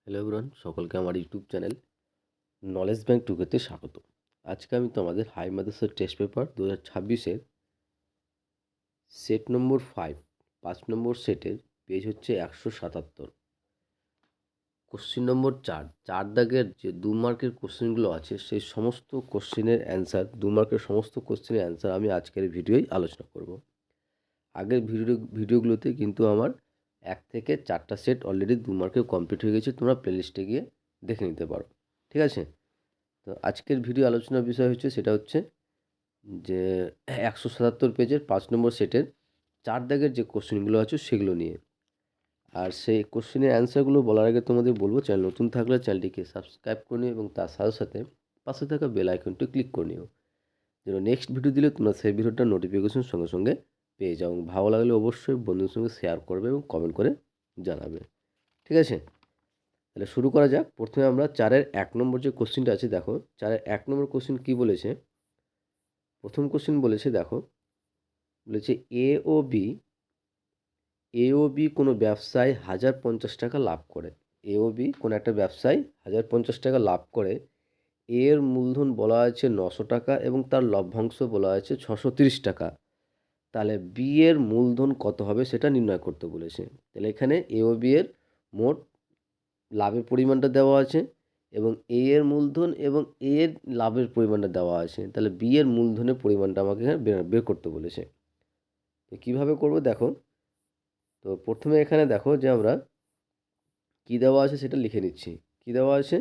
Hello everyone, সকলকে আমার YouTube channel knowledge bank টুকেতে স্বাগত। আজকে আমি তোমাদের হাই মাদ্রাসার টেস্ট পেপার 2026-এর সেট নম্বর 5 নম্বর সেটের পেজ হচ্ছে 177, কোশ্চিন নম্বর 4 দাগের যে 2 মার্কের কোশ্চিনগুলো আছে সেই সমস্ত কোশ্চিনের অ্যান্সার, 2 মার্কের সমস্ত কোশ্চিনের অ্যান্সার আমি আজকের ভিডিওয় আলোচনা করব। আগের ভিডিওগুলোতে কিন্তু আমার 1 থেকে 4টা সেট অলরেডি 2 মার্কের কমপ্লিট হয়ে গেছে, তোমরা প্লেলিস্টে গিয়ে দেখে নিতে পারো। ঠিক আছে? তো আজকের ভিডিও আলোচনার বিষয় হচ্ছে সেটা হচ্ছে যে 177 পেজের 5 নম্বর সেটের 4 দাগের যে কোশ্চেনগুলো আছে সেগুলো নিয়ে। আর সেই কোশ্চেনের অ্যান্সারগুলো বলার আগে তোমাদের বলবো, চ্যানেল নতুন থাকলে চ্যানেলটিকে সাবস্ক্রাইব করে নিও এবং তার সাথে সাথে পাশে থাকা বেল আইকনটি ক্লিক করে নিও, যেন নেক্সট ভিডিও দিলে তোমরা সেই ভিডিওটার নোটিফিকেশন সঙ্গে সঙ্গে পেয়ে যাও। এবং ভালো লাগলে অবশ্যই বন্ধুদের সঙ্গে শেয়ার করবে এবং কমেন্ট করে জানাবে। ঠিক আছে? তাহলে শুরু করা যাক। প্রথমে আমরা 4-এর 1 নম্বর যে কোশ্চেনটা আছে, দেখো 4-এর 1 নম্বর কোশ্চেন কী বলেছে। প্রথম কোশ্চেন বলেছে, দেখো বলেছে এ ও বি কোনো ব্যবসায় 1050 টাকা লাভ করে। এ ও বি কোনো একটা ব্যবসায় 1050 টাকা লাভ করে। এর মূলধন বলা আছে 900 টাকা এবং তার লভ্যাংশ বলা আছে 630 টাকা। তাহলে বি এর মূলধন কত হবে সেটা নির্ণয় করতে বলেছে। তাহলে এখানে এ ও বি এর মোট লাভের পরিমাণটা দেওয়া আছে এবং এ এর মূলধন এবং এ এর লাভের পরিমাণটা দেওয়া আছে। তাহলে বি এর মূলধনের পরিমাণটা আমাকে এখানে বের করতে বলেছে। তো কীভাবে করব দেখো। তো প্রথমে এখানে দেখো যে আমরা কী দেওয়া আছে সেটা লিখে নিচ্ছি। কী দেওয়া আছে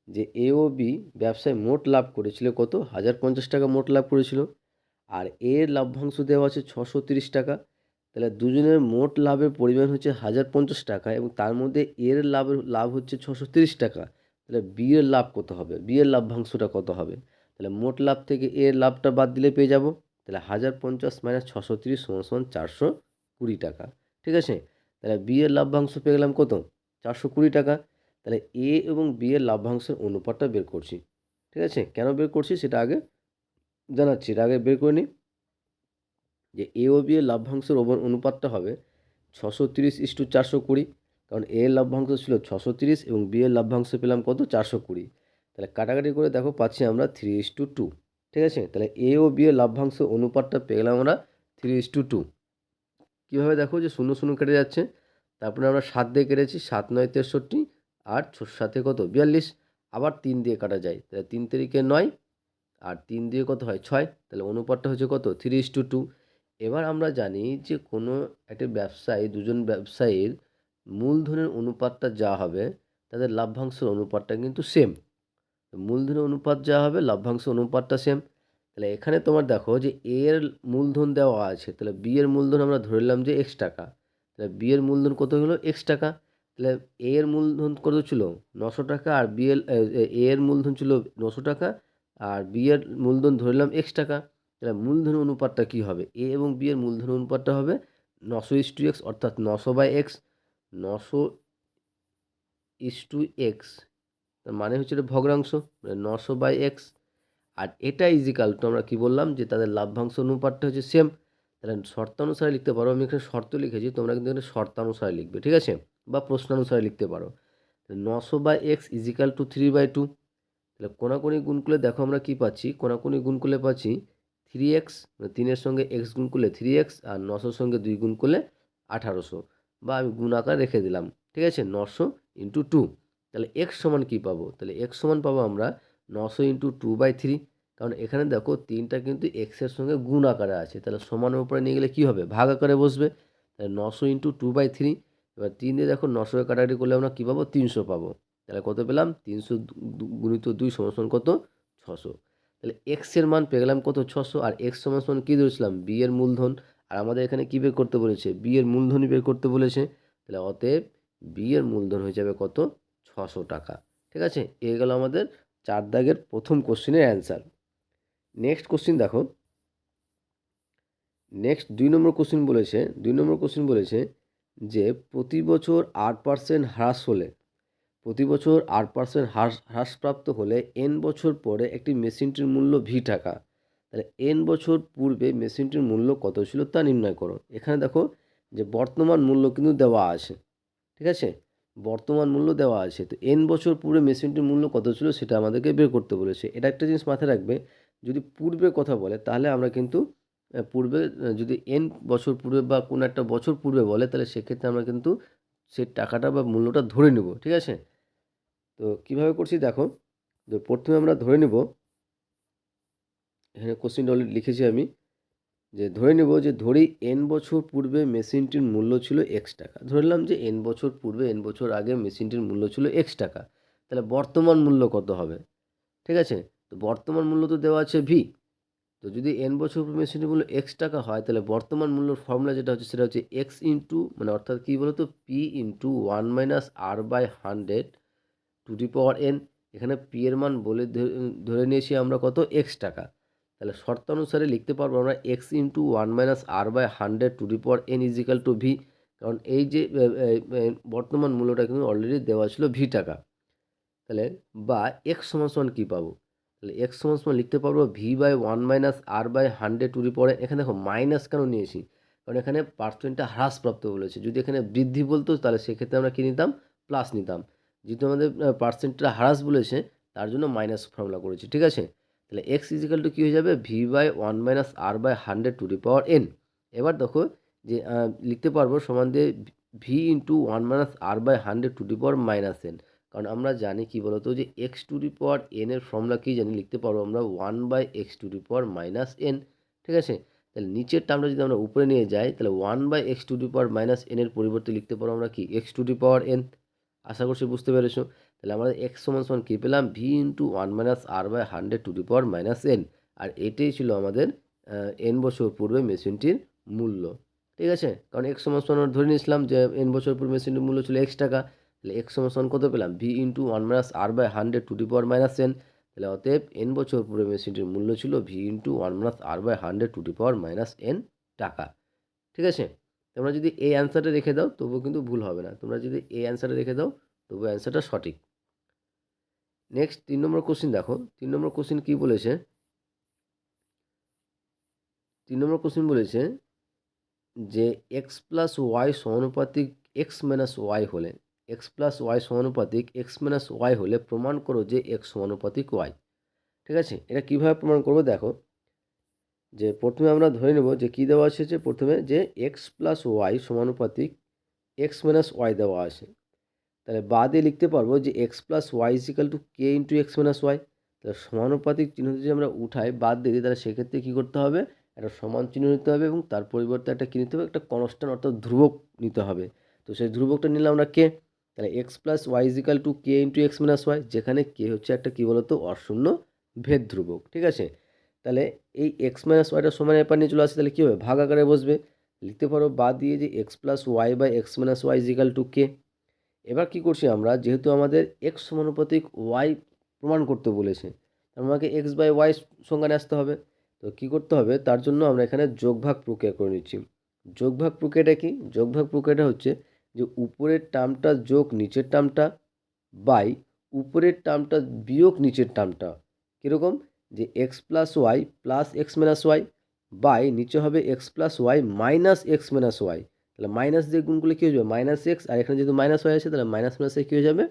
যে এ ও বি ব্যবসায় মোট লাভ করেছিল কত, 1050 টাকা মোট লাভ করেছিল। আর এর লভ্যাংশ দেওয়া আছে 630 টাকা। তাহলে দুজনের মোট লাভের পরিমাণ হচ্ছে 1050 টাকা এবং তার মধ্যে এর লাভ হচ্ছে 630 টাকা। তাহলে বি এর লাভ কত হবে, বি এর লভ্যাংশটা কত হবে। তাহলে মোট লাভ থেকে এর লাভটা বাদ দিলে পেয়ে যাব। তাহলে 1050 মাইনাস 630 সমান 420 টাকা। ঠিক আছে? তাহলে বি এর লভ্যাংশ পেয়ে গেলাম কত, 420 টাকা। তাহলে এ এবং বি এর লভ্যাংশের অনুপাতটা বের করছি। ঠিক আছে? কেন বের করছি সেটা আগে জানাচ্ছি, এটা আগে বের করে নিই। যে এ ও বি এর লভ্যাংশের অনুপাতটা হবে 630:420, কারণ এ এর লভ্যাংশ ছিল 630 এবং বি এর লভ্যাংশ পেলাম কত, 420। তাহলে কাটাকাটি করে দেখো পাচ্ছি আমরা 3:2। ঠিক আছে? তাহলে এ ও বি এর লভ্যাংশ অনুপাতটা পেয়ে গেলাম আমরা 3:2। কীভাবে দেখো, যে শূন্য শূন্য কেটে যাচ্ছে, তারপরে আমরা 7 দিয়ে কেটেছি, 7 9 63 আর 7 কত 42, আবার 3 দিয়ে কাটা যায়, তাহলে 3 তারিখে 9 আর 3 দিয়ে কত হয় 6। তাহলে অনুপাতটা হচ্ছে কত 3:2। এবার আমরা জানি যে কোনো একটা ব্যবসায়ী, দুজন ব্যবসায়ীর মূলধনের অনুপাতটা যা হবে তাদের লভ্যাংশের অনুপাতটা কিন্তু সেম। মূলধনের অনুপাত যা হবে লভ্যাংশ অনুপাতটা সেম। তাহলে এখানে তোমার দেখো যে এ এর মূলধন দেওয়া আছে, তাহলে বি এর মূলধন আমরা ধরে নিলাম যে x টাকা। তাহলে বি এর মূলধন কত হলো x টাকা। তাহলে এ এর মূলধন কত ছিল 900 টাকা আর বি এর এ এর মূলধন ছিল 900 টাকা আর বি এর মূলধন ধরে নিলাম x টাকা। তাহলে মূলধন অনুপাতটা কী হবে, এ এবং বি এর মূলধন অনুপাতটা হবে 900:x, অর্থাৎ 900/x। 900:x তার মানে হচ্ছে এটা ভগ্নাংশ, মানে 900/x। আর এটা ইজিক্যাল টু আমরা কী বললাম যে তাদের লভ্যাংশ অনুপাতটা হচ্ছে সেম। তাহলে শর্তানুসারে লিখতে পারো, আমি এখানে শর্ত লিখেছি, তোমরা কিন্তু এখানে শর্তানুসারে লিখবে। ঠিক আছে? বা প্রশ্নানুসারে লিখতে পারো। 900/x is equal two 3/2। তাহলে কোনাকুনি গুণ করলে দেখো আমরা কী পাচ্ছি, কোনাকুনি গুণ করলে পাচ্ছি 3x, মানে 3-এর সঙ্গে x গুণ করলে 3x আর 900-র সঙ্গে 2 গুণ করলে 1800, বা আমি গুণ আকার রেখে দিলাম। ঠিক আছে? 900 × 2। তাহলে x সমান কী পাবো, তাহলে x সমান পাবো আমরা 900 × 2/3, কারণ এখানে দেখো 3টা কিন্তু x-এর সঙ্গে গুণ আকারে আছে, তাহলে সমানের উপরে নিয়ে গেলে কী হবে, ভাগ আকারে বসবে। তাহলে 900 × 2/3, এবার 3 দিয়ে দেখো 900-কে কাটাকাটি করলে আমরা কী পাবো, 300 পাবো। তাহলে কত পেলাম, 300 গুণিত 2 সমান কত, 600। তাহলে এক্সের মান পেয়ে গেলাম কত, 600। আর এক্স সমান কী ধরেছিলাম, বি এর মূলধন। আর আমাদের এখানে কী বের করতে বলেছে, বি এর মূলধনই বের করতে বলেছে। তাহলে অতএব বি এর মূলধন হয়ে যাবে কত, 600 টাকা। ঠিক আছে? এ গেল আমাদের 4 দাগের প্রথম কোশ্চেনের অ্যান্সার। নেক্সট কোশ্চেন দেখো। নেক্সট 2 নম্বর কোশ্চেন বলেছে যে প্রতি বছর 8% হ্রাস হলে, প্রতি বছর 8% হ্রাসপ্রাপ্ত হলে n বছর পরে একটি মেশিনটির মূল্য v টাকা। তাহলে n বছর পূর্বে মেশিনটির মূল্য কত ছিল তা নির্ণয় করো। এখানে দেখো যে বর্তমান মূল্য কিন্তু দেওয়া আছে। ঠিক আছে? বর্তমান মূল্য দেওয়া আছে, তো n বছর পূর্বে মেশিনটির মূল্য কত ছিল সেটা আমাদেরকে বের করতে বলেছে। এটা একটা জিনিস মাথায় রাখবে, যদি পূর্বে কথা বলে তাহলে আমরা কিন্তু পূর্বে যদি n বছর পূর্বে বা কোনো একটা বছর পূর্বে বলে তাহলে সেক্ষেত্রে আমরা কিন্তু সেই টাকাটা বা মূল্যটা ধরে নেব, ঠিক আছে? তো কিভাবে করছি দেখো, তো প্রথমে আমরা ধরে নেব, এখানে কোশ্চেনটা অলরেডি লিখেছি আমি, যে ধরে নেব যে ধরি n বছর পূর্বে মেশিনটির মূল্য ছিল x টাকা। ধরলাম যে n বছর পূর্বে, n বছর আগে মেশিনটির মূল্য ছিল x টাকা। তাহলে বর্তমান মূল্য কত হবে? ঠিক আছে? তো বর্তমান মূল্য তো দেওয়া আছে v। তো যদি n বছর পূর্বে মেশিনটির মূল্য x টাকা হয় তাহলে বর্তমান মূল্যর ফর্মুলা যেটা হচ্ছে সেটা হচ্ছে x ইন্টু, মানে অর্থাৎ কী বলতো, p into 1 - r/100 to the power n। এখানে p এর মান বলে ধরে নিয়েছি আমরা কত, x টাকা। তাহলে শর্তানুসারে লিখতে পারবো আমরা x into 1 - r/100 to the power n is equal two v। কারণ এই যে বর্তমান মূল্যটা কিন্তু অলরেডি দেওয়া ছিল v টাকা। তাহলে বা x সমান সমান কী পাবো? তাহলে x সমান সমান লিখতে পারবো v/1 - r/100 to the power n। এখানে দেখো মাইনাস কেন নিয়েছি? কারণ এখানে পার্সেন্টটা হ্রাসপ্রাপ্ত বলেছে। যদি এখানে বৃদ্ধি বলতো তাহলে সেক্ষেত্রে আমরা কী নিতাম, প্লাস নিতাম। যেহেতু আমাদের পার্সেন্টটা হ্রাস বলেছে তার জন্য মাইনাস ফর্মুলা করেছি, ঠিক আছে? তাহলে x ইজ ইকাল টু কী হয়ে যাবে, v/1 - r/100 to the power n। এবার দেখো যে লিখতে পারবো সমান দিয়ে v into 1 - r/100 to the power -n। কারণ আমরা জানি কি বলতো যে x to the power n এর ফর্মুলা কি জানি, লিখতে পারবো আমরা 1/x to the power -n, ঠিক আছে? তাহলে নিচের টার্মটা যদি আমরা উপরে নিয়ে যাই তাহলে 1/x to the power -n এর পরিবর্তে লিখতে পারবো আমরা কি, x to the power n। আশা করছি বুঝতে পেরেছো। তাহলে আমাদের x সমান সমান কী পেলাম, v into 1 - r/100 to the power -n। আর এটাই ছিল আমাদের n বছর পূর্বে মেশিনটির মূল্য, ঠিক আছে? কারণ x সমান সমান আমরা ধরে নিয়েছিলাম যে n বছর পূর্বে মেশিনটির মূল্য ছিল x টাকা। তাহলে x সমান সমান কত পেলাম, v into 1 - r/100 to the power -n। তাহলে অতএব n বছর পূর্বে মেশিনটির মূল্য ছিল v into 1 - r/100 to the power -n টাকা, ঠিক আছে? তোমরা যদি এই অ্যান্সারটা রেখে দাও তবুও কিন্তু ভুল হবে না। তোমরা যদি এই অ্যান্সারটা রেখে দাও তবুও অ্যান্সারটা সঠিক। নেক্সট 3 নম্বর কোশ্চেন দেখো, 3 নম্বর কোশ্চেন কী বলেছে? 3 নম্বর কোশ্চেন বলেছে যে x প্লাস ওয়াই সমানুপাতিক x মাইনাস ওয়াই হলে, x প্লাস ওয়াই সমানুপাতিক x মাইনাস ওয়াই হলে প্রমাণ করো যে x সমানুপাতিক ওয়াই। ঠিক আছে? এটা কীভাবে প্রমাণ করবো দেখো, যে প্রথমে আমরা ধরে নেব যে কী দেওয়া আছে, যে প্রথমে যে x প্লাস ওয়াই সমানুপাতিক x মাইনাস ওয়াই দেওয়া আছে। তাহলে বা দিয়ে লিখতে পারবো যে x plus y is equal to k into x minus y. তাহলে সমানুপাতিক চিহ্ন যদি আমরা উঠাই, বাদ দিয়ে দিই, তাহলে সেক্ষেত্রে কী করতে হবে, একটা সমান চিহ্ন নিতে হবে এবং তার পরিবর্তে একটা কী নিতে হবে, একটা কনস্ট্যান্ট অর্থাৎ ধ্রুবক নিতে হবে। তো সেই ধ্রুবকটা নিলাম আমরা কে। তাহলে x plus y is equal to k into x minus y, যেখানে কে হচ্ছে একটা কী বলতো, অশূন্য ভেদ ধ্রুবক, ঠিক আছে? তাহলে এই এক্স মাইনাস ওয়াইটা সমান এপার নিয়ে চলে আসে, তাহলে কী হবে, ভাগ আকারে বসবে। লিখতে পারো বাদ দিয়ে যে x plus Y by X minus Y is equal to K. এবার কি করছি আমরা, যেহেতু আমাদের এক্স সমানুপাতিক ওয়াই প্রমাণ করতে বলেছে, আমাকে এক্স বাই ওয়াই সংজ্ঞানে আসতে হবে। তো কি করতে হবে, তার জন্য আমরা এখানে যোগভাগ প্রক্রিয়া করে নিচ্ছি। যোগভাগ প্রক্রিয়াটা কি? যোগভাগ প্রক্রিয়াটা হচ্ছে যে উপরের টার্মটা যোগ নিচের টার্মটা বাই উপরের টার্মটা বিয়োগ নিচের টার্মটা। কীরকম, যে x plus y plus x minus y by নিচে হবে x plus y minus x minus y. তাহলে মাইনাস দিয়ে গুণ করলে কী হয়ে যাবে, মাইনাস এক্স, আর এখানে যেহেতু মাইনাস ওয়াই আছে তাহলে মাইনাস মাইনাসে কী হয়ে যাবে,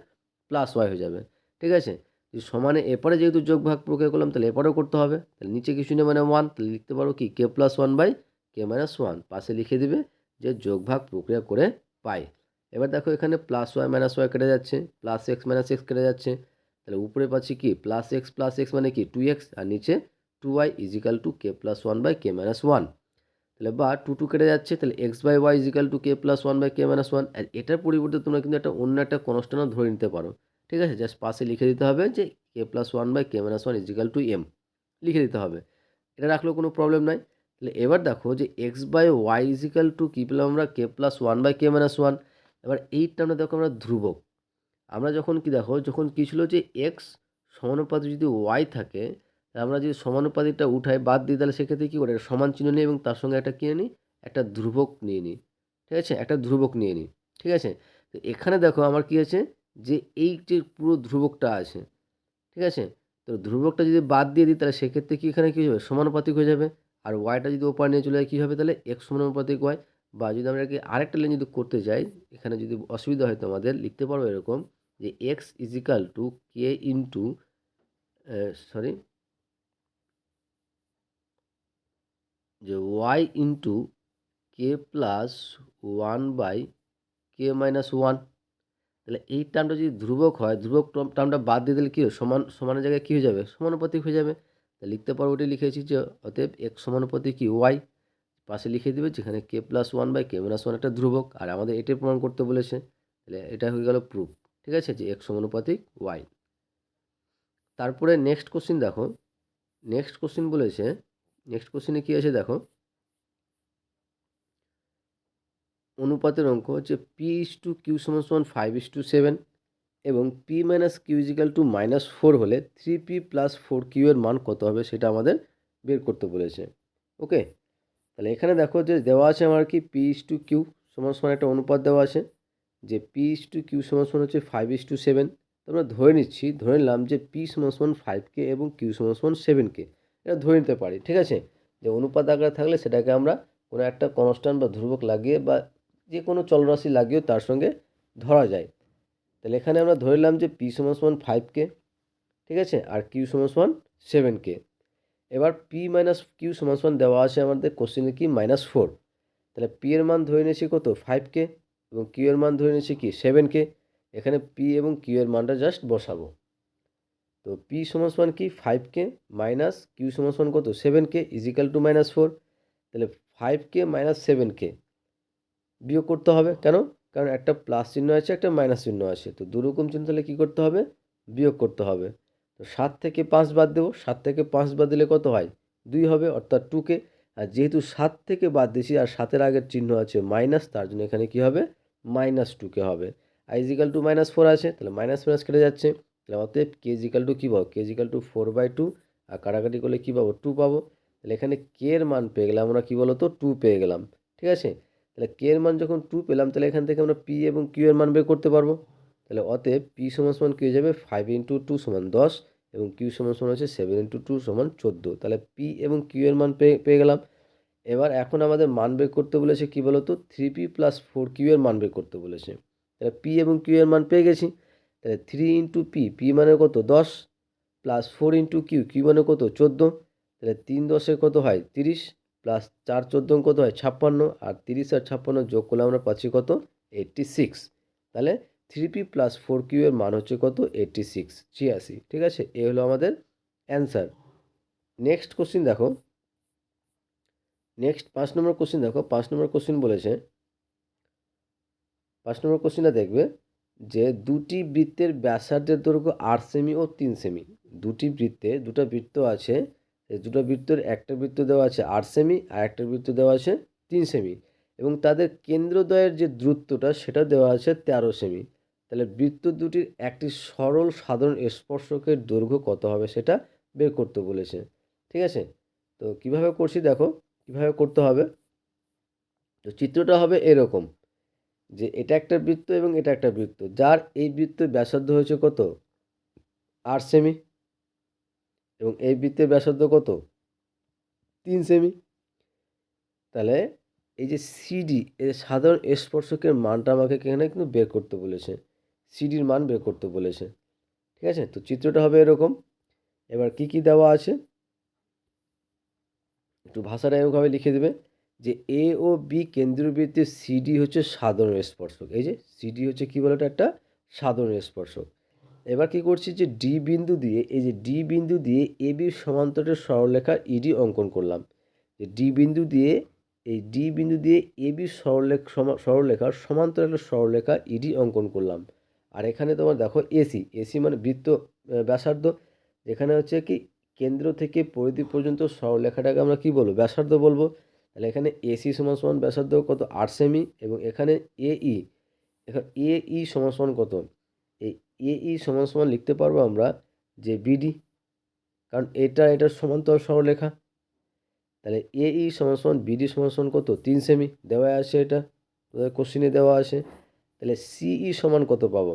প্লাস ওয়াই হয়ে যাবে, ঠিক আছে? যে সমানে এপারে যেহেতু যোগ ভাগ প্রক্রিয়া করলাম তাহলে এপারেও করতে হবে। তাহলে নিচে কিছু নেই মানে ওয়ান, তাহলে লিখতে পারো কি, K plus one by K minus one, পাশে লিখে দিবে যে যোগ ভাগ প্রক্রিয়া করে পাই। এবার দেখো এখানে প্লাস ওয়াই মাইনাস ওয়াই কেটে যাচ্ছে, প্লাস এক্স মাইনাস এক্স কেটে যাচ্ছে। তাহলে উপরে পাচ্ছি কি, প্লাস এক্স মানে কি 2x, আর নিচে 2y is equal to K plus one by K minus one. তাহলে বা টু কেটে যাচ্ছে, তাহলে X by Y is equal to K plus one by K minus one. আর এটার পরিবর্তে তোমরা কিন্তু একটা অন্য একটা কনস্ট্যান্ট ধরে নিতে পারো, ঠিক আছে? জাস্ট পাশে লিখে দিতে হবে যে K plus one by K minus one is equal to M, লিখে দিতে হবে। এটা রাখলেও কোনো প্রবলেম নাই। তাহলে এবার দেখো যে X by Y is equal to কী পেলাম আমরা, K plus one by K minus one. এবার এই টার্মটা দেখো আমরা ধ্রুবক। আমরা যখন কি দেখো, যখন কী ছিল যে এক্স সমানুপাতিক যদি ওয়াই থাকে, আমরা যদি সমানুপাতিকটা উঠাই বাদ দিই তাহলে সেক্ষেত্রে কী করে, সমান চিহ্ন নিই এবং তার সঙ্গে একটা কিনে নিই, একটা ধ্রুবক নিয়ে নিই, ঠিক আছে? একটা ধ্রুবক নিয়ে নিই, ঠিক আছে? তো এখানে দেখো আমার কী আছে, যে এই যে পুরো ধ্রুবকটা আছে, ঠিক আছে? তো ধ্রুবকটা যদি বাদ দিয়ে দিই তাহলে সেক্ষেত্রে কি এখানে কী হবে, সমানুপাতিক হয়ে যাবে। আর ওয়াইটা যদি ওপার নিয়ে চলে যায় কী হবে, তাহলে এক্স সমানুপাতিক ওয়াই। বা যদি আমরা কি আরেকটা লাইন যদি করতে যাই, এখানে যদি অসুবিধা হয় তোমাদের, লিখতে পারবো এরকম যে x equal to k into sorry যে y into k plus one by K minus one. তাহলে এই টার্মটা যদি ধ্রুবক হয়, ধ্রুবক টার্মটা বাদ দিয়ে দিলে কী হয়, সমানের জায়গায় কী হয়ে যাবে, সমানুপাতিক হয়ে যাবে। তাহলে লিখতে পারবো, ওটাই লিখেছি যে অতএব এক্স সমানুপাতিক কি ওয়াই, পাশে লিখে দিবে যেখানে K plus one by K minus one একটা ধ্রুবক, আর আমাদের এটাই প্রমাণ করতে বলেছে। তাহলে এটা হয়ে গেল প্রুফ, ঠিক আছে, যে এক্স সমানুপাতিক ওয়াই। তারপরে নেক্সট কোশ্চিন দেখো, নেক্সট কোশ্চিন বলেছে, নেক্সট কোশ্চিনে কী আছে দেখো, অনুপাতের অঙ্ক হচ্ছে পি ইস টু কিউ সমান সমান 5:7 এবং p minus q equal to -4 হলে 3p প্লাস 4q এর মান কত হবে সেটা আমাদের বের করতে বলেছে। ওকে, তাহলে এখানে দেখো যে দেওয়া আছে আমার কি পি ইস টু কিউ সমান সমান একটা অনুপাত দেওয়া আছে, যে পি ইস টু কিউ সমান সমান হচ্ছে 5:7। তো আমরা ধরে নিচ্ছি, ধরে নিলাম যে পি সমান সমান 5k এবং কিউ সমান সমান 7k, এটা ধরে নিতে পারি, ঠিক আছে। যে অনুপাত আকারে থাকলে সেটাকে আমরা কোনো একটা কনস্ট্যান্ট বা ধ্রুবক লাগিয়ে বা যে কোনো চলরাশি লাগিয়েও তার সঙ্গে ধরা যায়। তাহলে এখানে আমরা ধরে নিলাম যে পি সমান সমান 5k, ঠিক আছে, আর কিউ সমান সমান 7k। এবার পি মাইনাস কিউ সমান সমান দেওয়া আছে আমাদের কোশ্চেনে কি -4। তাহলে পি এর মান ধরে নিয়েছি কত 5k এবং কিউ এর মান ধরে নিয়েছি কি 7k। এখানে পি এবং কিউ এর মানটা জাস্ট বসাবো। তো পি সমান সমান কি 5k মাইনাস কিউ সমান সমান কত 7k ইজিক্যাল টু -4। তাহলে 5k মাইনাস 7k বিয়োগ করতে হবে, কেন, কারণ একটা প্লাস চিহ্ন আছে একটা মাইনাস চিহ্ন আছে, তো দুরকম চিহ্ন তাহলে কী করতে হবে, বিয়োগ করতে হবে। তো 7 থেকে 5 বাদ দেবো, 7 থেকে 5 বাদ দিলে কত হয় 2 হবে, অর্থাৎ 2k। আর যেহেতু 7 থেকে বাদ দিয়েছি আর 7-এর আগের চিহ্ন আছে মাইনাস, তার জন্য এখানে কী হবে -2k হবে। আর ইজিক্যাল টু -4 আছে, তাহলে মাইনাস মাইনাস কেটে যাচ্ছে, তাহলে অতএব কে ইজিক্যাল টু কী পাবো, কে ইজিক্যাল টু 4/2, আর কাটাকাটি করলে কী পাবো 2 পাবো। তাহলে এখানে কে এর মান পেয়ে গেলাম আমরা, কী বলো তো 2 পেয়ে গেলাম, ঠিক আছে। তাহলে কে এর মান যখন 2 পেলাম, তাহলে এখান থেকে আমরা পি এবং কিউ এর মান বের করতে পারবো। তাহলে অতএব পি সমান সমান কি হয়ে যাবে 5 × 2 সমান 10 এবং কিউ সমান সমান হচ্ছে 7 × 2 সমান 14। তাহলে পি এবং কিউ এর মান পেয়ে গেলাম। এবার এখন আমাদের মান বের করতে বলেছে কি বলতো 3p প্লাস 4q এর মান বের করতে বলেছে। তাহলে পি এবং কিউ এর মান পেয়ে গেছি। তাহলে 3 × পি মানে কত 10 প্লাস 4 × কিউ মানে কত 14। তাহলে 3 10 কত হয় 30 প্লাস 4 14 কত হয় 56, আর 30 আর 56 যোগ করলে আমরা পাচ্ছি কত 86। তাহলে 3p প্লাস 4q এর মান হচ্ছে কত 86, ঠিক আছে। এ হলো আমাদের অ্যান্সার। নেক্সট কোশ্চিন দেখো, নেক্সট 5 নম্বর কোশ্চিন দেখো, 5 নম্বর কোশ্চিন বলেছে, 5 নম্বর কোশ্চিনটা দেখবে যে দুটি বৃত্তের ব্যাসার্ধের দৈর্ঘ্য 8 সেমি ও 3 সেমি। দুটি বৃত্তে দুটো বৃত্ত আছে, এই দুটো বৃত্তের একটা বৃত্ত দেওয়া আছে 8 সেমি আর একটা বৃত্ত দেওয়া আছে 3 সেমি, এবং তাদের কেন্দ্রদ্বয়ের যে দূরত্বটা সেটা দেওয়া আছে 13 সেমি। তাহলে বৃত্ত দুটির একটি সরল সাধারণ স্পর্শকের দৈর্ঘ্য কত হবে সেটা বের করতে বলেছে, ঠিক আছে। তো কিভাবে করছি দেখো, কিভাবে করতে হবে। তো চিত্রটা হবে এরকম, যে এটা একটা বৃত্ত এবং এটা একটা বৃত্ত, যার এই বৃত্তের ব্যাসার্ধ হয়েছে কত 8 সেমি এবং এই বৃত্তের ব্যাসার্ধ কত 3 সেমি। তাহলে এই যে সিডি, এই সাধারণ স্পর্শকের মানটা আমাকে এখানে কিন্তু বের করতে বলেছে, সিডির মান বের করতে বলেছে, ঠিক আছে। তো চিত্রটা হবে এরকম। এবার কি কি দেওয়া আছে একটু ভাষাটা এভাবে লিখে দেবে, যে এ ও বি কেন্দ্রীয় বৃত্তের সিডি হচ্ছে সাধারণ স্পর্শক। এই যে সিডি হচ্ছে কি বলে, একটা সাধারণ স্পর্শক। এবার কি করছি, যে ডি বিন্দু দিয়ে, এই যে ডি বিন্দু দিয়ে এ বি সমান্তরের সরলরেখা ইডি অঙ্কন করলাম। যে ডি বিন্দু দিয়ে, এই ডি বিন্দু দিয়ে এ বি সরলরেখার সমান্তরাল সরলরেখা ইডি অঙ্কন করলাম। আর এখানে তোমার দেখো এসি, এসি মানে বৃত্ত ব্যাসার্ধ, যেখানে হচ্ছে কি কেন্দ্র থেকে পরিধি পর্যন্ত সরলরেখাটাকে আমরা কি বলবো ব্যাসার্ধ বলবো। তাহলে এখানে এসি সমান সমান ব্যাসার্ধ কত 8 সেমি, এবং এখানে এই এখানে এই সমান সমান কত, এই এই সমান সমান লিখতে পারবো আমরা যে বিডি, কারণ এটার সমান্তরাল সরলরেখা। তাহলে সমান সমান বিডি সমান সমান কত 3 সেমি দেওয়া আছে, এটা কোশ্চিনে দেওয়া আছে। তাহলে সিই সমান কত পাবো,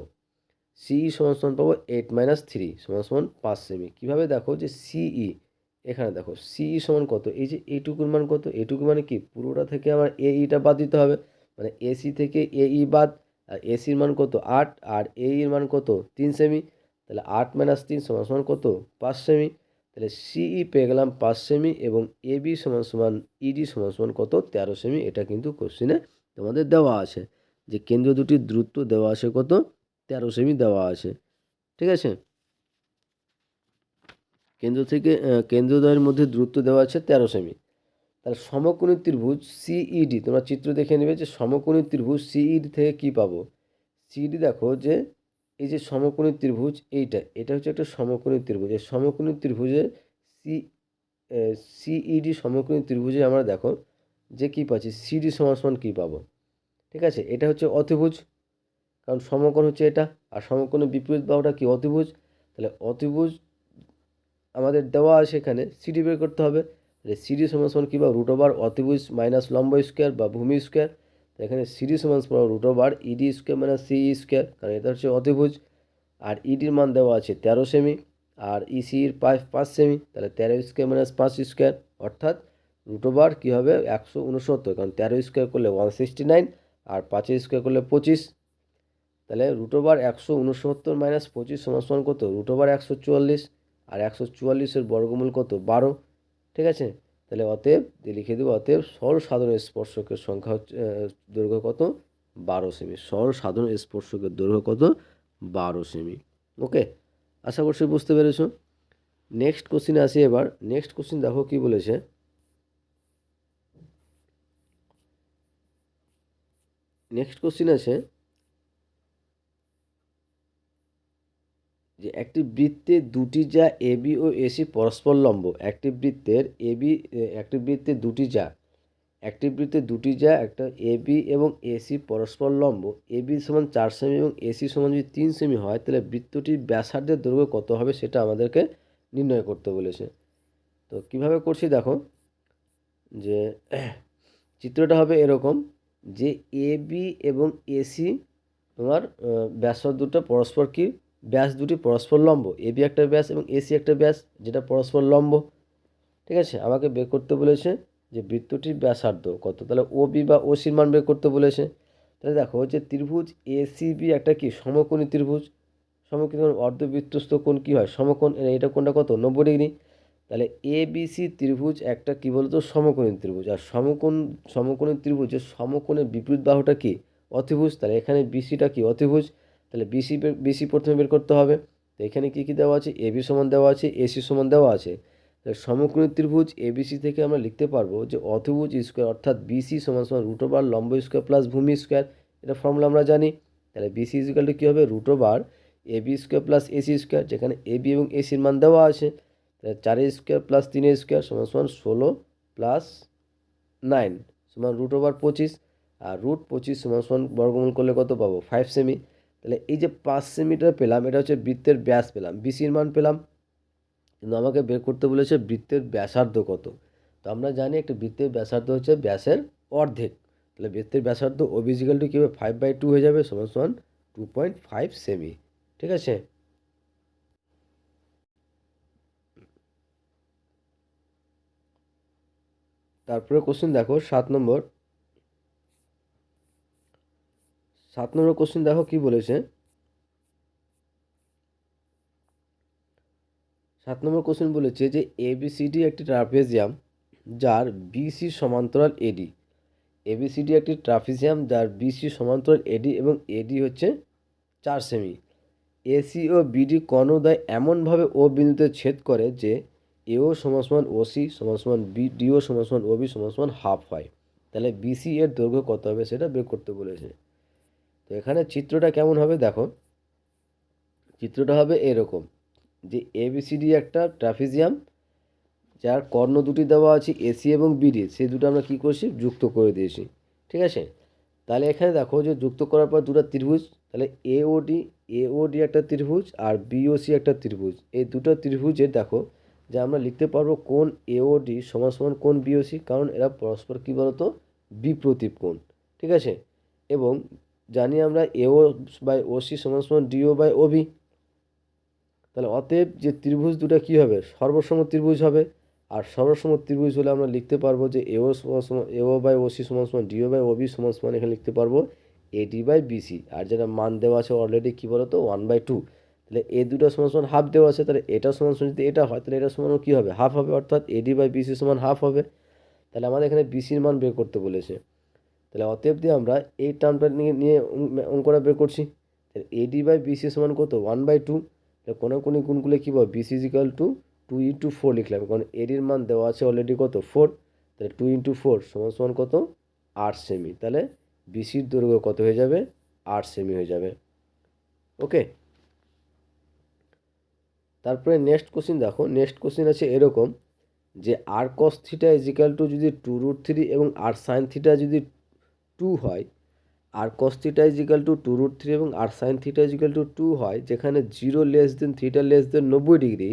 সিই সমান সমান পাবো 8 - 3 সমান সমান 5 সেমি। কীভাবে দেখো, যে সিই এখানে দেখো সিই সমান কত, এই যে এইটুকুর মান কত, এইটুকু মানে কি পুরোটা থেকে আমার এইটা বাদ দিতে হবে, মানে এসি থেকে এই বাদ, আর এসির মান কত 8, আর এর মান কত 3 সেমি, তাহলে 8 - 3 সমান সমান কত 5 সেমি, তাহলে সিই পেয়ে গেলাম 5 সেমি এবং এবি সমান সমান ইডি সমান সমান কত 13 সেমি। এটা কিন্তু কোশ্চেনে তোমাদের দেওয়া আছে যে কেন্দ্রীয় দুটির দূরত্ব দেওয়া আছে কত 13 সেমি দেওয়া আছে। ঠিক আছে, কেন্দ্র থেকে কেন্দ্রদ্বয়ের মধ্যে দূরত্ব দেওয়া আছে 13 সেমি। তাহলে সমকোণী ত্রিভুজ সিইডি, তোমরা চিত্র দেখে নেবে যে সমকোণী ত্রিভুজ সিইডি থেকে কি পাবো। সিইডি দেখো যে এই যে সমকোণী ত্রিভুজ এটা হচ্ছে একটা সমকোণী ত্রিভুজ, এই সমকোণী ত্রিভুজে সি সিইডি সমকোণী ত্রিভুজে আমরা দেখো যে কি পাচ্ছি সিডি সমান সমান কী পাবো। ঠিক আছে, এটা হচ্ছে অতিভুজ, কারণ সমকোণ হচ্ছে এটা, আর সমকোণের বিপরীত বাহুটা কি অতিভুজ, তাহলে অতিভুজ আমাদের দেওয়া আছে এখানে সিডি বের করতে হবে, তাহলে সিডি সমান সমান কী বা রুট ওভার অতিভুজ মাইনাস লম্ব স্কোয়ার বা ভূমি স্কোয়ার, তো এখানে সিডি সমান সমান root over ED square minus CE square, কারণ এটা হচ্ছে অতিভুজ, আর ইডির মান দেওয়া আছে 13 সেমি আর ইসির 5 সেমি, তাহলে 13 স্কোয়ার মাইনাস 5 স্কোয়ার অর্থাৎ রুট ওভার কী হবে 169, কারণ 13 স্কোয়ার করলে 169 আর 5 স্কোয়ার করলে 25, তাহলে রুট ওভার 169 মাইনাস 25 সমান সমান কত রুট ওভার 144, আর 144-এর বর্গমূল কত 12। ঠিক আছে, তাহলে অতএব লিখে দেবো অতএব সরল সাধারণ স্পর্শকের সংখ্যা হচ্ছে দৈর্ঘ্য কত 12 সেমি, সরল সাধারণ স্পর্শকের দৈর্ঘ্য কত 12 সেমি। ওকে, আশা করছি বুঝতে পেরেছো। নেক্সট কোশ্চিনে আসি এবার। নেক্সট কোশ্চিন দেখো কি বলেছে। নেক্সট কোশ্চিন আছে যে একটি বৃত্তে দুটি যা এবি ও এসি পরস্পর লম্ব, একটি বৃত্তের দুটি যা একটা এবি এবং এসি পরস্পর লম্ব, এবি সমান 4 সেমি এবং এসি সমান যদি 3 সেমি হয়, তাহলে বৃত্তটির ব্যাসার্ধের দৈর্ঘ্য কত হবে সেটা আমাদেরকে নির্ণয় করতে বলেছে। তো কিভাবে করছি দেখো, যে চিত্রটা হবে এরকম যে এবি এবং এসি তোমার ব্যাসার্ধটা পরস্পর কি ব্যাস দুটি পরস্পর লম্ব, এবি একটা ব্যাস এবং এসি একটা ব্যাস যেটা পরস্পর লম্ব। ঠিক আছে, আমাকে বের করতে বলেছে যে বৃত্তটির ব্যাসার্ধ কত, তাহলে ওবি বা ওসির মান বের করতে বলেছে। তাহলে দেখো যে ত্রিভুজ এসিবি একটা কি সমকোণী ত্রিভুজ, সমকোণী অর্ধবৃত্তস্থ কোণ কী হয় সমকোণ, এটা কোণটা কত 90 ডিগ্রি, তাহলে এ বিসি ত্রিভুজ একটা কী বলতো সমকোণী ত্রিভুজ, আর সমকোণী ত্রিভুজের সমকোণের বিপরীত বাহুটা কি অতিভুজ, তাহলে এখানে বিসিটা কি অতিভুজ, তাহলে বিসি প্রথমে বের করতে হবে। তো এখানে কী কী দেওয়া আছে এবি সমান দেওয়া আছে, এসি সমান দেওয়া আছে, তাহলে সমকোণী ত্রিভুজ এবিসি থেকে আমরা লিখতে পারবো যে অতিভুজ স্কোয়ার অর্থাৎ বিসি সমান সমান রুট ওভার লম্ব স্কোয়ার প্লাস ভূমি স্কোয়ার, এটা ফর্মুলা আমরা জানি। তাহলে বিসি ইজিক্যাল টু কী হবে root over AB square plus AC square, যেখানে এবি এবং এসির মান দেওয়া আছে, তাহলে 4 স্কোয়ার প্লাস 3 স্কোয়ার সমান সমান 16 প্লাস 9 সমান রুট ওভার 25, আর রুট 25 সমান সমান বর্গমূল করলে কত পাবো 5 সেমি। তাহলে এই যে 5 সেমিটা পেলাম এটা হচ্ছে বৃত্তের ব্যাস পেলাম, বিসির মান পেলাম, কিন্তু আমাকে বের করতে বলেছে বৃত্তের ব্যাসার্ধ কত। তো আমরা জানি একটা বৃত্তের ব্যাসার্ধ হচ্ছে ব্যাসের অর্ধেক, তাহলে বৃত্তের ব্যাসার্ধ ওবিজিক্যাল টু কী হবে 5/2 হয়ে যাবে সমান সমান 2.5 সেমি। ঠিক আছে, তারপরে কোশ্চেন দেখো 7 নম্বর। 7 নম্বর কোশ্চেন দেখো কি বলেছে। 7 নম্বর কোশ্চেন বলেছে যে এবিসিডি একটি ট্রাপিজিয়াম যার বিসি সমান্তরাল এডি, এবিসিডি একটি ট্রাপিজিয়াম যার বিসি সমান্তরাল এডি এবং এডি হচ্ছে 4 সেমি, এসি ও বিডি কর্ণদ্বয় এমনভাবে ও বিন্দুতে ছেদ করে যে এও সমান সমান ওসি সমান সমান বিডিও সমান সমান ওবি সমান সমান হাফ হয়, তাহলে বিসি এর দৈর্ঘ্য কত হবে সেটা বের করতে বলেছে। তো এখানে চিত্রটা কেমন হবে দেখো, চিত্রটা হবে এরকম যে এবিসিডি একটা ট্রাপিজিয়াম যার কর্ণ দুটি দেওয়া আছে এসি এবং বিডি, সেই দুটো আমরা কী করছি যুক্ত করে দিয়েছি। ঠিক আছে, তাহলে এখানে দেখো যে যুক্ত করার পর দুটো ত্রিভুজ, তাহলে এওডি একটা ত্রিভুজ আর বিওসি একটা ত্রিভুজ, এই দুটো ত্রিভুজের দেখো যে আমরা লিখতে পারবো কোণ এওডি সমান সমান কোণ বিওসি, কারণ এরা পরস্পর কী বলতো বিপ্রতীপ কোণ। ঠিক আছে, এবং জানি আমরা এও বাই ওসি সমান সমান ডিও বাই ওবি, তাহলে অতএব যে ত্রিভুজ দুটো কী হবে সর্বসম ত্রিভুজ হবে, আর সর্বসম ত্রিভুজ হলে আমরা লিখতে পারবো যে এও সমান এও বাই ওসি সমান সমান ডিও বাই ওবি সমান সমান এখানে লিখতে পারবো এডি বাই বিসি। আর যেটা মান দেওয়া আছে অলরেডি কী বলো তো 1/2। তাহলে এ দুটো সমান সমান হাফ দেওয়া আছে, তাহলে এটা সমান সমান যদি এটা হয় তাহলে এটা সমানও কী হবে, হাফ হবে, অর্থাৎ এডি বাই বিসি সমান হাফ হবে। তাহলে আমাদের এখানে বিসির মান বের করতে বলেছে। তাহলে অতএব দিয়ে আমরা এই টার্মটা নিয়ে নিয়ে অঙ্কটা বের করছি। তাহলে এডি বাই বিসি সমান কত 1/2। তাহলে কোনাকুনি গুণ করলে কী পাবো, বিসি ইজিক্যাল টু 2 × 4 লিখলাম, কারণ এডির মান দেওয়া আছে অলরেডি কত 4। তাহলে 2 × 4 সমান সমান কত 8 সেমি। তাহলে বিসির দৈর্ঘ্য কত হয়ে যাবে, 8 সেমি হয়ে যাবে। ওকে, তারপরে নেক্সট কোশ্চিন দেখো। নেক্সট কোশ্চিন আছে এরকম যে আর কস থিটা ইজিক্যাল টু যদি 2√3 এবং আর সাইন থিটা যদি 2 হয়, আর কস থিটা ইজিক্যাল টু 2√3 এবং আর সাইন থিটা ইজিক্যাল টু 2 হয়, যেখানে 0 থিটা 90 ডিগ্রি,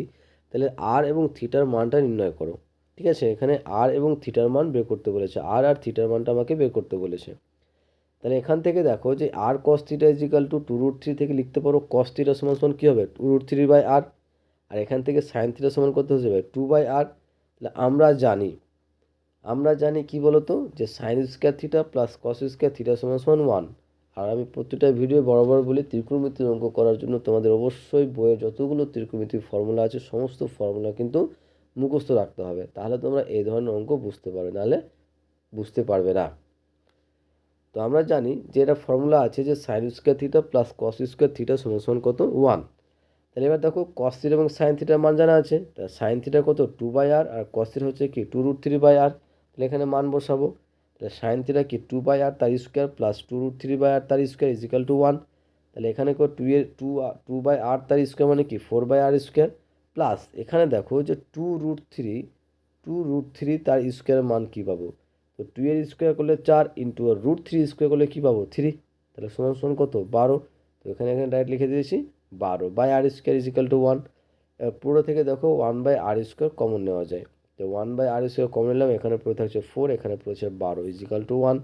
তাহলে আর এবং থিটার মানটা নির্ণয় করো। ঠিক আছে, এখানে আর এবং থিটার মান বের করতে বলেছে, আর থিটার মানটা আমাকে বের করতে বলেছে। তাহলে এখান থেকে দেখো যে আর কস থিটা ইজিক্যাল টু 2√3 থেকে লিখতে পারো কস থিটা সমান সমান কী হবে 2√3/r। আর এখান থেকে সাইন থিটা সমান কত হয়ে যাবে 2/r। তাহলে আমরা জানি কি বলতো যে sine square theta plus cos square theta সমান সমান 1। আর আমি প্রতিটা ভিডিও বরাবর বলি ত্রিকোণমিতির অঙ্ক করার জন্য তোমাদের অবশ্যই বইয়ের যতগুলো ত্রিকোণমিতির ফর্মুলা আছে সমস্ত ফর্মুলা কিন্তু মুখস্থ রাখতে হবে, তাহলে তোমরা এই ধরনের অঙ্ক বুঝতে পারবে, নাহলে বুঝতে পারবে না। তো আমরা জানি যে এটা ফর্মুলা আছে যে sine square theta plus cos square theta সমান সমান কত 1। তাহলে এবার দেখো কস থিটা এবং সাইন থিটার মান জানা আছে। তা সাইন থিটা কত 2/r আর কস থিটা হচ্ছে কি 2√3/r। তাহলে এখানে মান বসাবো। তাহলে সাইন থিটা কি 2/r তার স্কোয়ার প্লাস 2√3/r তার স্কোয়ার ইজিক্যাল টু 1। তাহলে এখানে কো 2/r তার স্কোয়ার মানে কি 4/r স্কোয়ার, প্লাস এখানে দেখো যে 2√3 তার স্কোয়ারের মান কী পাবো, তো 2 এর স্কোয়ার করলে 4 ইন্টু √3 স্কোয়ার করলে কী পাবো 3। তাহলে সমান সমান কত 12। তো এখানে ডাইরেক্ট লিখে দিয়েছি 12/r স্কোয়ার ইজিক্যাল টু 1। পুরো থেকে দেখো 1/r স্কোয়ার কমন নেওয়া যায়, তো 1/r স্কোয়ার কমন নিলাম, এখানে পুরো থাকছে 4, এখানে পুরো হচ্ছে 12 ইজিক্যাল টু 1।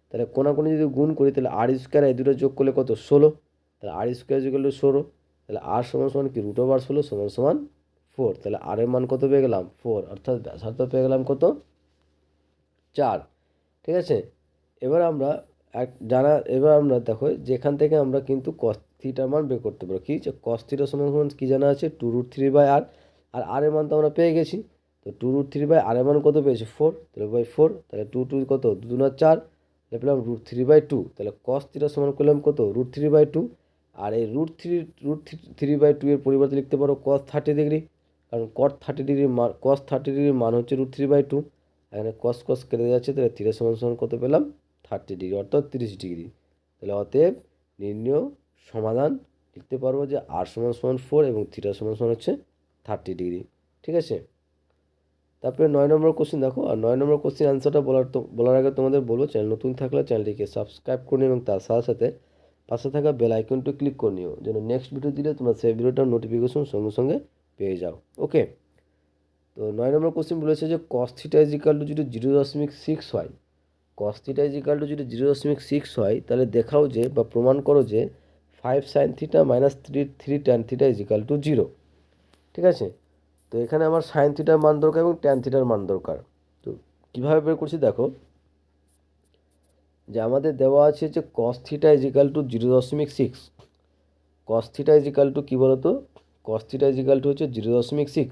তাহলে কোনাকুনি যদি গুণ করি তাহলে আর স্কোয়ার এই দুটো যোগ করলে কত 16। তাহলে আর স্কোয়ার ইজিক্যাল টু 16। তাহলে আর সমান সমান কি √16 সমান সমান 4। তাহলে আর এর মান কত পেয়ে গেলাম 4, অর্থাৎ ব্যাসার্ধ পেয়ে গেলাম কত 4। ঠিক আছে, এবার আমরা এবার আমরা দেখো যেখান থেকে আমরা কিন্তু কস থিটার মান বের করতে পারবো, কি যে কস থিটা সমান সমান কী জানা আছে 2√3/r। আর আর এর মান তো আমরা পেয়ে গেছি, তো 2√3/r এর মান কত পেয়েছি 4, তাহলে 4, তাহলে 2 কত 2 × 4, তাহলে পেলাম √3/2। তাহলে কস থিটা সমান করলাম কত √3/2। আর এই √3/2 এর পরিবর্তে লিখতে পারো cos 30 ডিগ্রি, কারণ cos 30 ডিগ্রির মান হচ্ছে √3/2। এখানে কস কেটে যাচ্ছে, তাহলে থিটা সমান সমান কত পেলাম 30 ডিগ্রি, অর্থাৎ 30 ডিগ্রি। তাহলে অতএব নির্ণয় সমাধান লিখতে পারবো যে আর সমান সমান 4 এবং থিটা সমান সমান হচ্ছে 30 ডিগ্রি। ঠিক আছে, তারপরে 9 নম্বর কোশ্চেন দেখো। আর 9 নম্বর কোশ্চেন অ্যান্সারটা বলার আগে তোমাদের বলবো চ্যানেল নতুন থাকলে চ্যানেলটিকে সাবস্ক্রাইব করে নিও এবং তার সাথে সাথে পাশে থাকা বেল আইকনটি ক্লিক করে নিও, যেন নেক্সট ভিডিও দিলে তোমরা সেই ভিডিওটার নোটিফিকেশন সঙ্গে সঙ্গে পেয়ে যাও। ওকে, তো 9 নম্বর কোশ্চেন বলেছে যে কস থিটা ইজিক্যাল টু যদি 0.6 হয়, কস থিটা ইজিক্যাল টু যদি 0.6 হয়, তাহলে দেখাও যে বা প্রমাণ করো যে 5 sine theta minus 3 tan theta is equal to 0। ঠিক আছে, তো এখানে আমার সাইন থিটার মান দরকার এবং ট্যান থিটার মান দরকার। তো কীভাবে বের করছি দেখো, যে আমাদের দেওয়া আছে যে cos theta is equal to 0.6, cos theta is equal to কী বলতো, কস থিটা ইজিক্যাল টু হচ্ছে 0.6।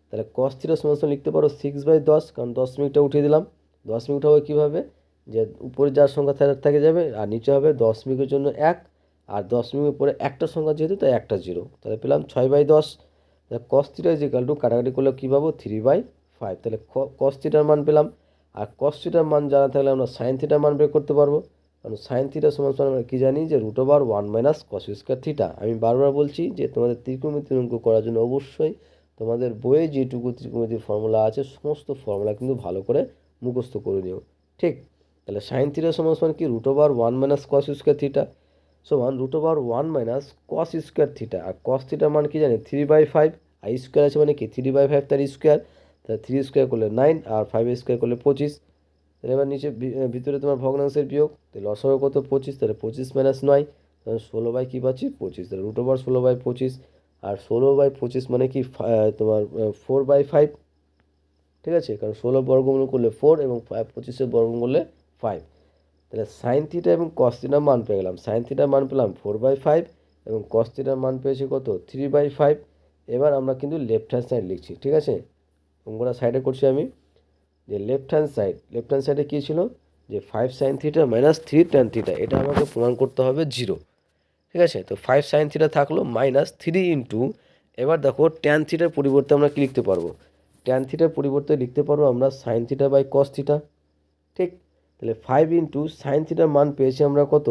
তাহলে কস থিটা সমান সমান লিখতে পারো 6/10, কারণ 10 মিনিটটা উঠিয়ে দিলাম। 10 মিনিট হবে কীভাবে, যে উপরে যার সংখ্যা থেকে যাবে আর নিচে হবে 10 মিনিটের জন্য 1, আর 10 মিনিটের পরে একটা সংখ্যা যেহেতু তাই একটা 0, তাহলে পেলাম 6/10। তাহলে কস থিটা ইজিক্যাল টু কাটাকাটি করলে কী পাবো 3/5। তাহলে কস থিটার মান পেলাম। আর কস থিটার মান জানা থাকলে আমরা সাইন থিটার মান বের করতে পারবো, কারণ সাইন থিটা সমান সমান আমরা কী জানি যে √1 - cos স্কোয়ার থিটা। আমি বারবার বলছি যে তোমাদের ত্রিকোণমিতির অঙ্ক করার জন্য অবশ্যই তোমাদের বইয়ে যেটুকু ত্রিকোণমিতির ফর্মুলা আছে সমস্ত ফর্মুলা কিন্তু ভালো করে মুখস্থ করে নিও। ঠিক, তাহলে সাইন থিটা সমান সমান কি √1 - cos স্কোয়ার থিটা সমান √1 - cos স্কোয়ার থিটা। আর cos থিটার মান কি জানি 3/5, আর স্কোয়ার আছে মানে কি 3/5 তার স্কোয়ার, তাহলে 3 স্কোয়ার করলে 9 আর 5 স্কোয়ার করলে 25। তাহলে এবার নিচে ভিতরে তোমার ভগ্নাংশের বিয়োগ, তাহলে লসাগু কত 25, তাহলে 25 - 9, তাহলে 16 কী পাচ্ছি 25, তাহলে √16/25। আর 16/25 মানে কি তোমার 4/5। ঠিক আছে, কারণ 16 বর্গমূল করলে 4 এবং 25 বর্গমূল করলে 5। তাহলে সাইন থিটা এবং কস থিটার মান পেয়ে গেলাম। সাইন থিটার মান পেলাম 4/5 এবং কস থিটার মান পেয়েছি কত 3/5। এবার আমরা কিন্তু লেফট হ্যান্ড সাইড লিখছি, ঠিক আছে, অঙ্কটা সাইডে করছি আমি। যে লেফট হ্যান্ড সাইডে কী ছিল, যে 5 sine theta minus 3 tan theta, এটা আমাকে প্রমাণ করতে হবে 0। ঠিক আছে, তো 5 সাইন থিটা থাকলো মাইনাস 3 ইন্টু, এবার দেখো ট্যান থিটার পরিবর্তে আমরা কী লিখতে পারবো, ট্যান থিটার পরিবর্তে লিখতে পারবো আমরা sine theta by cos theta. ঠিক, তাহলে 5 ইন্টু সাইন থিটার মান পেয়েছি আমরা কত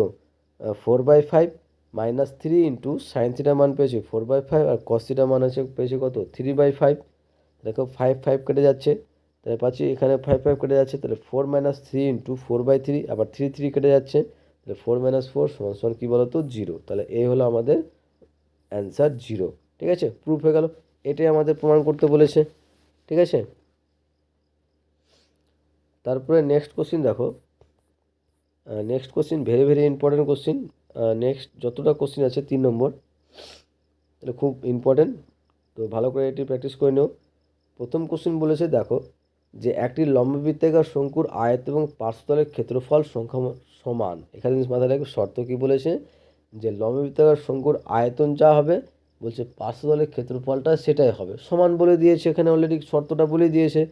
4/5 মাইনাস 3 ইন্টু সাইন থিটার মান পেয়েছি 4/5 আর কস থিটার মান আছে পেয়েছি কত 3/5। দেখো 5 কেটে যাচ্ছে, তাহলে পাচ্ছি এখানে 5 কেটে যাচ্ছে, তাহলে 4 মাইনাস 3 ইন্টু 4/3, আবার 3 কেটে যাচ্ছে, তাহলে 4 মাইনাস 4 সমান সমান কী বলো তো 0। তাহলে এই হলো আমাদের অ্যান্সার 0। ঠিক আছে, প্রুফ হয়ে গেল, এটাই আমাদের প্রমাণ করতে বলেছে। ঠিক আছে, তারপরে নেক্সট কোশ্চিন দেখো, next question very very important question. Next যতটা কোশ্চিন আছে 3 নম্বর, তাহলে খুব ইম্পর্টেন্ট, তো ভালো করে এটি প্র্যাকটিস করে নিও। প্রথম কোশ্চিন বলেছে দেখো, যে একটি লম্ববৃত্তাকার শঙ্কুর আয়ত এবং পার্শ্বতলের ক্ষেত্রফল সংখ্যা সমান। এখানে জিনিস মাথায় রাখবে, শর্ত কী বলেছে, যে লম্ববৃত্তাকার শঙ্কুর আয়তন যা হবে, বলছে পার্শ্বতলের ক্ষেত্রফলটা সেটাই হবে, সমান বলে দিয়েছে, এখানে অলরেডি শর্তটা বলে দিয়েছে।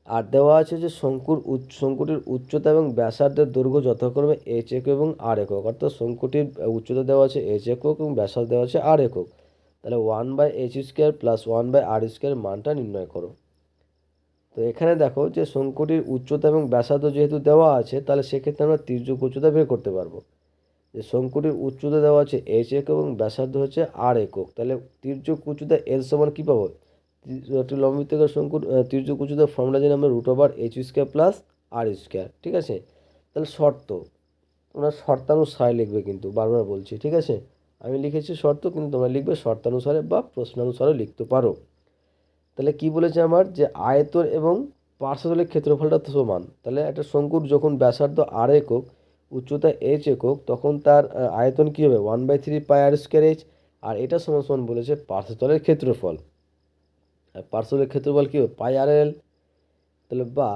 আর দেওয়া আছে যে শঙ্কুটির উচ্চতা এবং ব্যাসার্ধের দৈর্ঘ্য যথাক্রমে এইচ একক এবং আর একক, অর্থাৎ শঙ্কুটির উচ্চতা দেওয়া আছে এইচ একক এবং ব্যাসার্ধ দেওয়া আছে আর একক। তাহলে 1/h² প্লাস 1/r² মানটা নির্ণয় করো। তো এখানে দেখো যে শঙ্কুটির উচ্চতা এবং ব্যাসার্ধ যেহেতু দেওয়া আছে, তাহলে সেক্ষেত্রে আমরা তির্যক উচ্চতা বের করতে পারবো। যে শঙ্কুটির উচ্চতা দেওয়া আছে এইচ একক এবং ব্যাসার্ধ হচ্ছে আর একক, তাহলে তির্যক উচ্চতা এল সমান কী পাবো, একটি লম্ববৃত্তাকার শঙ্কুর তির্যক উচ্চতার ফর্মুলা জানি আমরা √h² প্লাস r²। ঠিক আছে, তাহলে শর্ত, তোমরা শর্তানুসারে লিখবে, কিন্তু বারবার বলছি, ঠিক আছে, আমি লিখেছি শর্ত, কিন্তু তোমরা লিখবে শর্তানুসারে বা প্রশ্নানুসারে লিখতে পারো। তাহলে কি বলেছে আমার, যে আয়তন এবং পার্শ্বতলের ক্ষেত্রফলটা তো সমান, তাহলে একটা শঙ্কুর যখন ব্যাসার্ধ আর একক, উচ্চতা এইচ একক, তখন তার আয়তন কী হবে 1/3πr²h, আর এটা সমান সমান বলেছে পার্শ্বতলের ক্ষেত্রফল, আর পার্শ্বতলের ক্ষেত্রফল কী হবে πr/l। তাহলে বা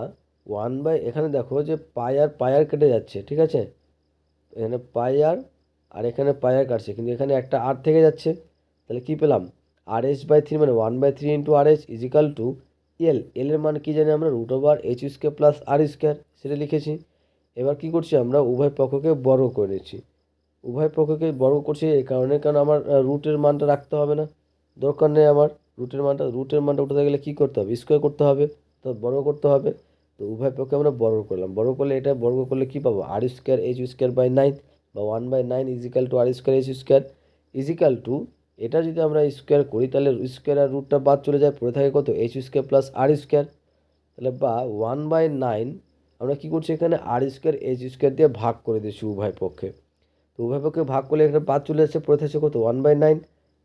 এখানে দেখো যে পাই আর কেটে যাচ্ছে, ঠিক আছে, এখানে আর এখানে পাই আর কাটছে, কিন্তু এখানে একটা আর থেকে যাচ্ছে, তাহলে কি পেলাম RH/3 মানে 1/3 ইন্টু RH ইজিক্যাল টু এর মান কি জানি আমরা √h² প্লাস r², সেটা লিখেছি। এবার কি করছি আমরা উভয় পক্ষকে বর্গ করে নিচ্ছি, উভয় পক্ষকে বর্গ করছি এই কারণে, কারণ আমার রুটের মানটা রাখতে হবে না, দরকার নেই আমার রুটের মানটা উঠাতে গেলে কী করতে হবে, স্কোয়ার করতে হবে, তো বর্গ করতে হবে। তো উভয় পক্ষে আমরা বর্গ করলাম, বর্গ করলে এটা বর্গ করলে কী পাবো r²h²/9, বা 1/9 is equal two r²h² is equal two, এটা যদি আমরা স্কোয়ার করি তাহলে স্কোয়ার আর রুটটা বাদ চলে যায়, পড়ে থাকে কত h² প্লাস r²। তাহলে বা 1/9 আমরা কী করছি এখানে r²h² দিয়ে ভাগ করে দিচ্ছি উভয় পক্ষে, তো উভয় পক্ষে ভাগ করলে এখানে বাদ চলে যাচ্ছে, পড়ে থাকছে কত 1/9,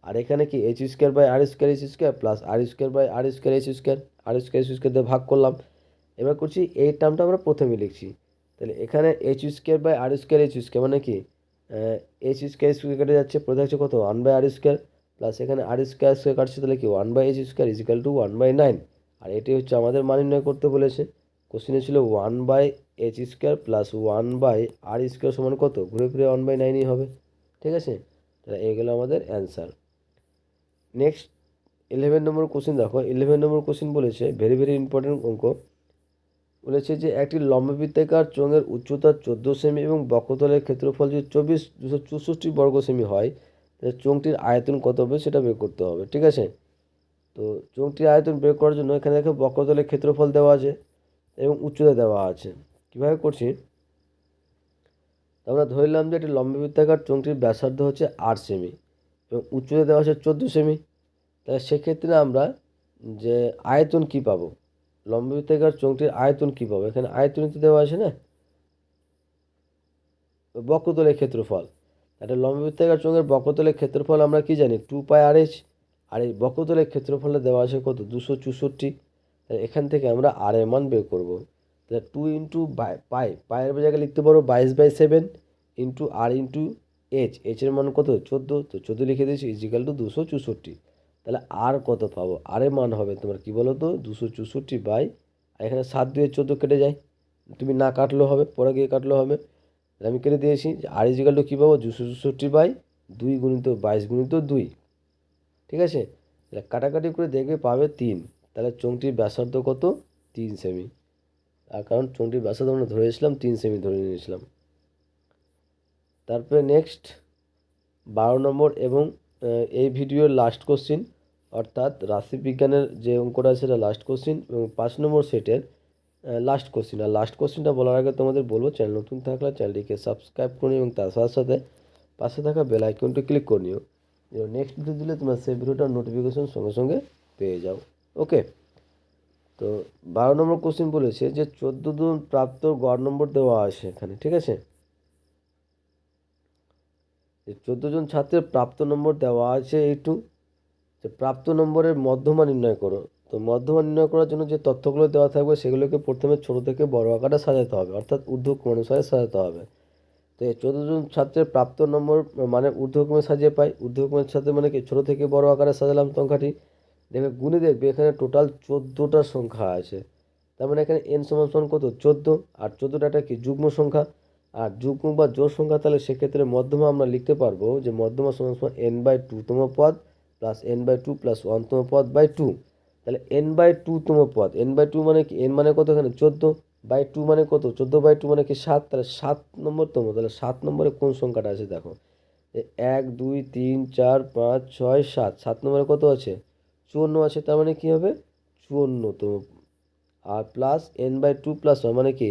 আর এখানে কি h²/r² প্লাস r²h² দিয়ে ভাগ করলাম। এবার করছি এই টার্মটা আমরা প্রথমে লিখছি, তাহলে এখানে h²/r²h² মানে কি h² কেটে যাচ্ছে, পড়ে থাকছে কত 1/r² প্লাস এখানে r² কাটছে, তাহলে কি 1/h² ইজিক্যাল টু 1/9, আর এটি হচ্ছে আমাদের মান নির্ণয় করতে বলেছে। কোশ্চেনে ছিল 1/h² প্লাস 1/r² সমান কত, ঘুরে ফিরে 1/9ই হবে। ঠিক আছে, তাহলে এই গেলো আমাদের অ্যান্সার। নেক্সট 11 নম্বর কোশ্চেন দেখো, 11 নম্বর কোশ্চেন বলেছে ভেরি ভেরি ইম্পর্টেন্ট অঙ্ক, বলেছে যে একটি লম্ববৃত্তাকার চোঙের উচ্চতা 14 সেমি এবং বক্রতলের ক্ষেত্রফল যদি 264 বর্গ সেমি হয়, তাহলে চোঙটির আয়তন কত হবে সেটা বের করতে হবে। ঠিক আছে, তো চোঙটির আয়তন বের করার জন্য এখানে দেখো বক্রতলের ক্ষেত্রফল দেওয়া আছে এবং উচ্চতা দেওয়া আছে। কীভাবে করছি, আমরা ধরে নিলাম যে একটি লম্ববৃত্তাকার চোঙটির ব্যাসার্ধ হচ্ছে 8 সেমি এবং উচ্চতা দেওয়া আছে 14 সেমি, তাহলে সেক্ষেত্রে আমরা যে আয়তন কি পাবো, লম্ববৃত্তাকার চোঙটির আয়তন কী পাবো, এখানে আয়তন তো দেওয়া আছে না, বক্রতলের ক্ষেত্রফল, একটা লম্ববৃত্তাকার চোঙের বক্রতলের ক্ষেত্রফল আমরা কি জানি 2πr/h, আর এই বক্রতলের ক্ষেত্রফলে দেওয়া আছে কত 264, তাহলে এখান থেকে আমরা আর এর মান বের করবো, তাহলে 2 ইন্টু পায়ের জায়গায় লিখতে পারো 22/7 ইন্টু আর ইন্টু এর মান কত 14, তো 14 লিখে দিয়েছি ইজিক্যাল টু 264। তাহলে আর কত পাবো, আর এর মান হবে তোমার কি বলো তো 264/14, আর এখানে 7 2 14 কেটে যায়, তুমি না কাটলেও হবে, পরে গিয়ে কাটলেও হবে। আমি কেটে দিয়েছি যে আর ইজিক্যাল টু কী পাবো, 264/2 × 22 × 2। ঠিক আছে, তাহলে কাটাকাটি করে দেখবে পাবে 3। তাহলে চোঙটির ব্যাসার্ধ কত, 3 সেমি। আর কারণ চোঙটির ব্যাসার্ধ আমরা ধরেছিলাম 3 সেমি ধরে নিয়েছিলাম। তারপরে নেক্সট 12 নম্বর এবং এই ভিডিওর লাস্ট কোশ্চিন, অর্থাৎ রাশিবিজ্ঞানের যে অঙ্কটা আছে সেটা লাস্ট কোশ্চিন এবং 5 নম্বর সেটের লাস্ট কোশ্চিন। আর লাস্ট কোশ্চিনটা বলার আগে তোমাদের বলবো, চ্যানেল নতুন থাকলে চ্যানেলটিকে সাবস্ক্রাইব করে নিও এবং তার সাথে সাথে পাশে থাকা বেল আইকনটি ক্লিক করে নিও। নেক্সট ভিডিও দিলে তোমরা সেই ভিডিওটার নোটিফিকেশন সঙ্গে সঙ্গে পেয়ে যাও। ওকে, তো 12 নম্বর কোশ্চিন বলেছে যে 14 জন প্রাপ্ত গড় নম্বর দেওয়া আছে এখানে। ঠিক আছে, 14 জন ছাত্রের প্রাপ্ত নম্বর দেওয়া আছে এইটু। যে প্রাপ্ত নম্বরের মধ্যমা নির্ণয় করো। তো মধ্যমা নির্ণয় করার জন্য যে তথ্যগুলো দেওয়া থাকবে সেগুলোকে প্রথমে ছোট থেকে বড় আকারে সাজাতে হবে, অর্থাৎ ঊর্ধ্বক্রম অনুসারে সাজাতে হবে। তো এই 14 জন ছাত্রের প্রাপ্ত নম্বর মানে ঊর্ধ্বক্রমে সাজিয়ে পাই। ঊর্ধ্বক্রমের সাথে মানে কি, ছোট থেকে বড় আকারে সাজালাম সংখ্যাটি। দেখবে গুণে দেখবে এখানে টোটাল 14টা সংখ্যা আছে। তার মানে এখানে n সমান সমান কত, 14। আর 14টা একটা কি, যুগ্ম সংখ্যা। আর যুগ্ম বা জোড় সংখ্যা, তাহলে সেক্ষেত্রে মধ্যমা আমরা লিখতে পারবো যে মধ্যমা সমান সমান n/2তম পদ প্লাস n/2 প্লাস 1তম পদ বাই 2। তাহলে n/2তম পদ, n/2 মানে কি, n মানে কত এখানে 14, বাই 2 মানে কত, 14/2 মানে কি 7। তাহলে 7 নম্বরতম, তাহলে 7 নম্বরে কোন সংখ্যাটা আছে দেখো, 1 2 3 4 5 6 7, 7 নম্বরে কত আছে, 54 আছে। তার মানে কি হবে, 54তম। আর প্লাস n/2 প্লাস 1 মানে কি,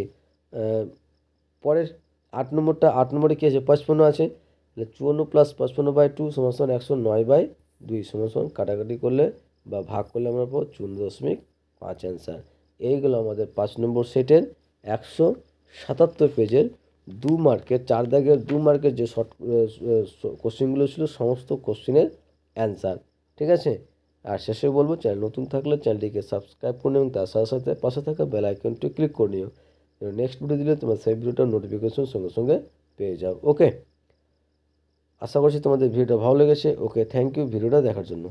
পরের 8 নম্বরটা, 8 নম্বরে কি আছে, 55 আছে। তাহলে 54 প্লাস 55/2 সমান সমান 109/2 সমান সমান কাটাকাটি করলে বা ভাগ করলে আমরা পাবো 0.5 অ্যান্সার। এইগুলো আমাদের 5 নম্বর সেটের 177 পেজের 2 মার্কের 4 দাগের 2 মার্কের যে শর্ট কোশ্চেনগুলো ছিল সমস্ত কোশ্চেনের অ্যান্সার। ঠিক আছে, আর শেষে বলবো, চ্যানেল নতুন থাকলে চ্যানেলটিকে সাবস্ক্রাইব করে নিও এবং তার সাথে সাথে পাশে থাকা বেল আইকনটি ক্লিক করে নিও। নেক্সট ভিডিও দিলে তোমরা সেই ভিডিওটার নোটিফিকেশন সঙ্গে সঙ্গে পেয়ে যাও। ওকে, আশা করছি তোমাদের ভিডিওটা ভালো লেগেছে। ওকে, থ্যাংক ইউ ভিডিওটা দেখার জন্য।